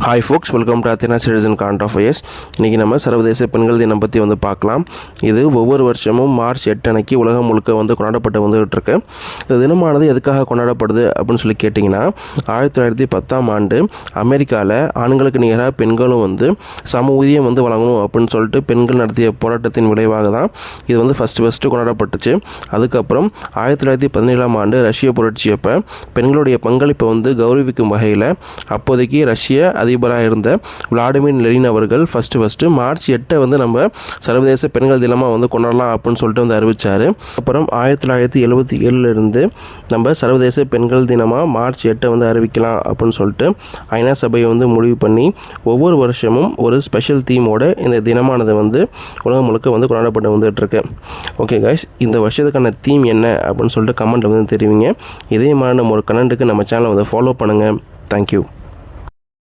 Hi folks, welcome to Athena citizen current affairs. இன்றைக்கி நம்ம சர்வதேச பெண்கள் தினம் பற்றி பார்க்கலாம். இது ஒவ்வொரு வருஷமும் மார்ச் 8 அன்னைக்கு உலகம் முழுக்க கொண்டாடப்பட்டு வந்துகிட்ருக்கு. இந்த தினமானது எதுக்காக கொண்டாடப்படுது அப்படின்னு சொல்லி கேட்டிங்கன்னா, 1910ஆம் ஆண்டு அமெரிக்காவில் ஆண்களுக்கு நிகராக பெண்களும் சம ஊதியம் வழங்கணும் அப்படின்னு சொல்லிட்டு பெண்கள் நடத்திய போராட்டத்தின் விளைவாக தான் இது ஃபஸ்ட்டு கொண்டாடப்பட்டுச்சு. அதுக்கப்புறம் 1917ஆம் ஆண்டு ரஷ்ய புரட்சியப்போ பெண்களுடைய பங்களிப்பை கௌரவிக்கும் வகையில் அப்போதைக்கு ரஷ்ய அதிபராக இருந்த விளாடிமிர் லெனின் அவர்கள் ஃபஸ்ட்டு மார்ச் 8 நம்ம சர்வதேச பெண்கள் தினமாக கொண்டாடலாம் அப்படின்னு சொல்லிட்டு அறிவித்தார். அப்புறம் 1977 நம்ம சர்வதேச பெண்கள் தினமாக மார்ச் 8 அறிவிக்கலாம் அப்படின்னு சொல்லிட்டு ஐநா சபை முடிவு பண்ணி ஒவ்வொரு வருஷமும் ஒரு ஸ்பெஷல் தீமோட இந்த தினமானது உலகம் முழுக்க கொண்டாடப்பட்டு வந்துட்டுருக்கு. ஓகே கைஸ், இந்த வருஷத்துக்கான தீம் என்ன அப்படின்னு சொல்லிட்டு கமெண்ட்டில் தெரிவிங்க. இதே மாதிரி நம்ம ஒரு கமெண்ட்டுக்கு நம்ம சேனலை ஃபாலோ பண்ணுங்கள். தேங்க்யூ.